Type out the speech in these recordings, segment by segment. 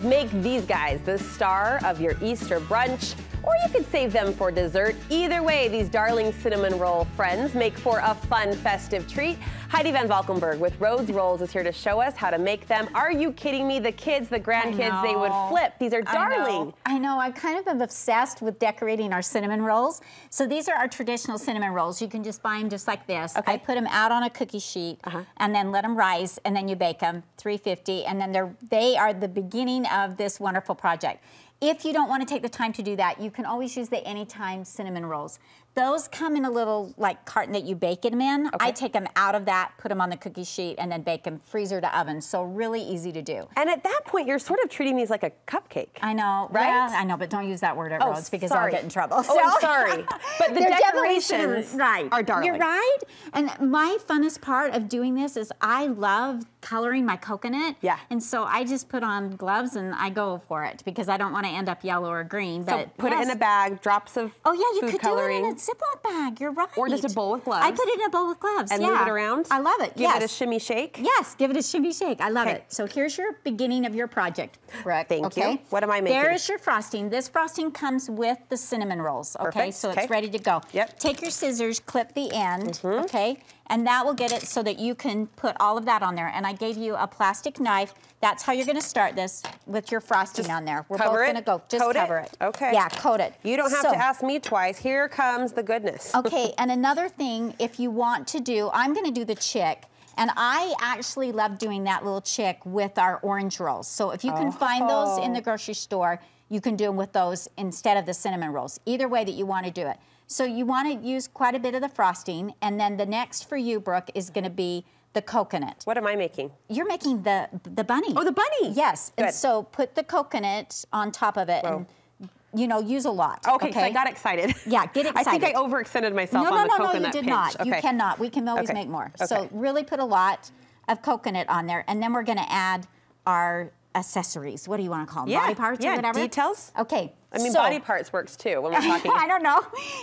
Make these guys the star of your Easter brunch, or you could save them for dessert. Either way, these darling cinnamon roll friends make for a fun, festive treat. Heidi Van Valkenburg with Rhodes Rolls is here to show us how to make them. Are you kidding me? The kids, the grandkids, they would flip. These are darling. I know. I kind of am obsessed with decorating our cinnamon rolls. So these are our traditional cinnamon rolls. You can just buy them just like this. Okay. I put them out on a cookie sheet and then let them rise, and then you bake them 350, and then they are the beginning of this wonderful project. If you don't want to take the time to do that, you can always use the Anytime cinnamon rolls. Those come in a little like carton that you bake them in. I take them out of that, put them on the cookie sheet, and then bake them freezer to oven. So really easy to do. And at that point, you're sort of treating these like a cupcake. I know, right? Yeah, I know, but don't use that word at Rhodes because I'll get in trouble. Oh, I'm sorry. But the decorations are darling. You're right. And my funnest part of doing this is I love coloring my coconut. Yeah. And so I just put on gloves and I go for it because I don't want to end up yellow or green. So put it in a bag, drops of food coloring. Do it in a Ziploc bag. You're right. Or just a bowl with gloves. I put it in a bowl with gloves. And move it around. I love it. Give it a shimmy shake. Yes, give it a shimmy shake. I love it. So here's your beginning of your project, Brooke. Thank you. What am I making? There is your frosting. This frosting comes with the cinnamon rolls. Okay, perfect. so it's ready to go. Yep. Take your scissors, clip the end. Okay, and that will get it so that you can put all of that on there. And I gave you a plastic knife. That's how you're going to start this with your frosting on there. We're both going to go. Just cover it. Okay. Yeah, coat it. You don't have to ask me twice. Here comes the goodness. Okay, and another thing, if you want to do, I'm going to do the chick. And I actually love doing that little chick with our orange rolls. So if you can find those in the grocery store, you can do them with those instead of the cinnamon rolls. Either way that you want to do it. So you want to use quite a bit of the frosting. And then the next for you, Brooke, is going to be the coconut. What am I making? You're making the bunny. Oh, the bunny. Yes. Good. And so put the coconut on top of it and, you know, use a lot. Okay, because I got excited. Yeah, get excited. I think I overextended myself on the coconut No, you did pinch. not. Okay. You cannot. We can always make more. So really put a lot of coconut on there. And then we're going to add our accessories. What do you want to call them? Body parts or whatever? Details. Okay. I mean, body parts works too when we're talking. I don't know.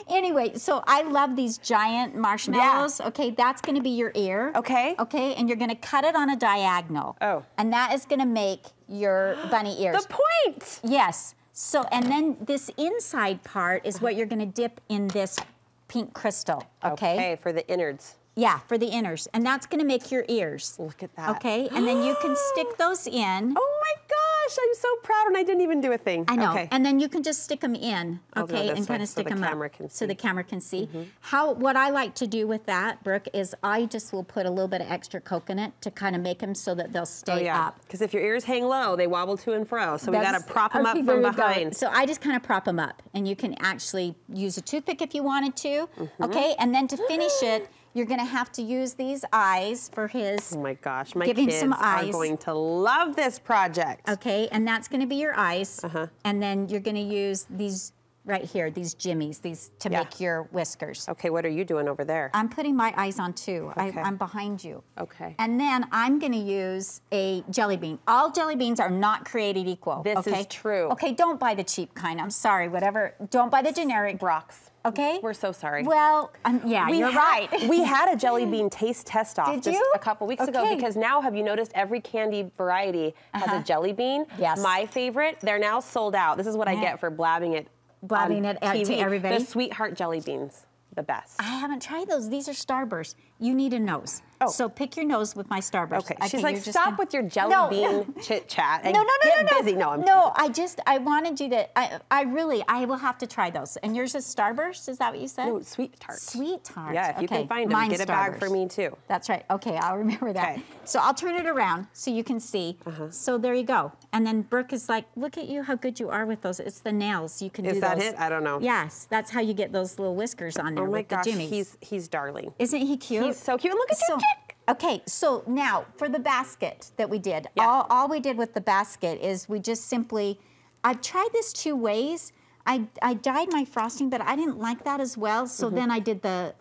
Anyway, so I love these giant marshmallows. Yeah. Okay, that's going to be your ear. Okay. Okay, and you're going to cut it on a diagonal. Oh. And that is going to make your bunny ears. The point. Yes. So, and then this inside part is what you're going to dip in this pink crystal. Okay. Okay, for the innards. Yeah, for the inners. And that's going to make your ears. Look at that. Okay, and then you can stick those in. Oh my gosh, I'm so proud, and I didn't even do a thing. I know. Okay. And then you can just stick them in, okay, and kind of stick them up so the camera can see. What I like to do with that, Brooke, is I just will put a little bit of extra coconut to kind of make them so that they'll stay up. Because if your ears hang low, they wobble to and fro, so we got to prop them up from behind. So I just kind of prop them up, and you can actually use a toothpick if you wanted to, okay? And then to finish it, you're going to have to use these eyes for his. Oh my gosh, my kids some eyes. Are going to love this project. Okay, and that's going to be your eyes. And then you're going to use these right here, these jimmies, these to make your whiskers. Okay, what are you doing over there? I'm putting my eyes on too. I'm behind you. Okay. And then I'm going to use a jelly bean. All jelly beans are not created equal. This is true. Okay, don't buy the cheap kind. I'm sorry, whatever. Don't buy the generic. Brock's. Okay? We're so sorry. Well, yeah, you're right. We had a jelly bean taste test off just a couple weeks ago because now, have you noticed every candy variety has a jelly bean? Yes. My favorite, they're now sold out. This is what I get for blabbing it to everybody? The Sweetheart jelly beans, the best. I haven't tried those. These are Starburst. You need a nose. So pick your nose with my Starburst. Okay. She's like, stop with your jelly bean chit chat and get busy. No, I wanted you to, I will have to try those. And yours is Starburst? Is that what you said? No, Sweetheart. Sweetheart. Yeah, if you can find them, get a bag for me too. That's right. Okay, I'll remember that. Okay. So I'll turn it around so you can see. So there you go. And then Brooke is like, look at you, how good you are with those. It's the nails. You can do those. Is that it? I don't know. Yes, that's how you get those little whiskers on there with the jimmies. He's darling. Isn't he cute? He's so cute. Look at your chick. Okay, so now for the basket that we did, all we did with the basket is we just simply, I've tried this 2 ways. I dyed my frosting, but I didn't like that as well, so then I did the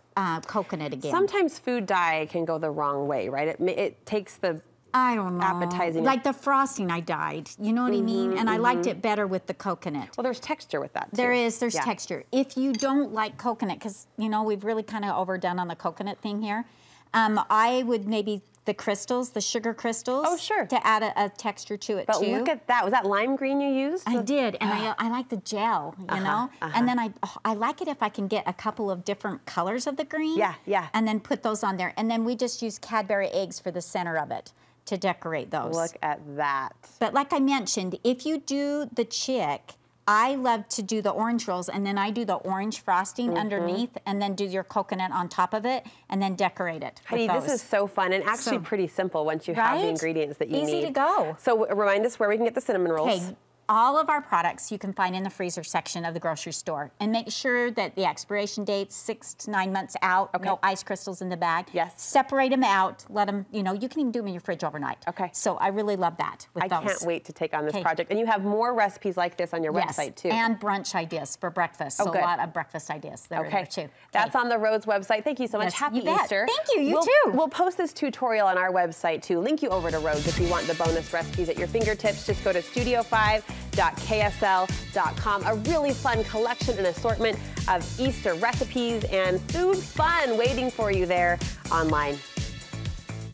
coconut again. Sometimes food dye can go the wrong way, right? It takes the I don't know. Appetizing. Like the frosting I dyed, you know what I mean? And I liked it better with the coconut. Well, there's texture with that too. There's texture. If you don't like coconut, because, you know, we've really kind of overdone on the coconut thing here, I would maybe the crystals, the sugar crystals. Oh, sure. To add a texture to it, but too. Look at that. Was that lime green you used? I did, and I like the gel, you know? And then I like it if I can get a couple of different colors of the green. Yeah, yeah. And then put those on there. And then we just use Cadbury eggs for the center of it to decorate those. Look at that. But like I mentioned, if you do the chick, I love to do the orange rolls, and then I do the orange frosting underneath, and then do your coconut on top of it, and then decorate it. Heidi, this is so fun and actually pretty simple once you have the ingredients that you need. Easy to go. So remind us where we can get the cinnamon rolls. Okay. All of our products you can find in the freezer section of the grocery store. And make sure that the expiration date's 6 to 9 months out, no ice crystals in the bag. Yes. Separate them out, let them, you know, you can even do them in your fridge overnight. Okay. So I really love that with those. I can't wait to take on this project. And you have more recipes like this on your website too. And brunch ideas for breakfast. So a lot of breakfast ideas there too. That's on the Rhodes website. Thank you so much. Happy Easter. Thank you, you too. We'll post this tutorial on our website too. Link you over to Rhodes if you want the bonus recipes at your fingertips. Just go to studio5.ksl.com. A really fun collection and assortment of Easter recipes and food fun waiting for you there online.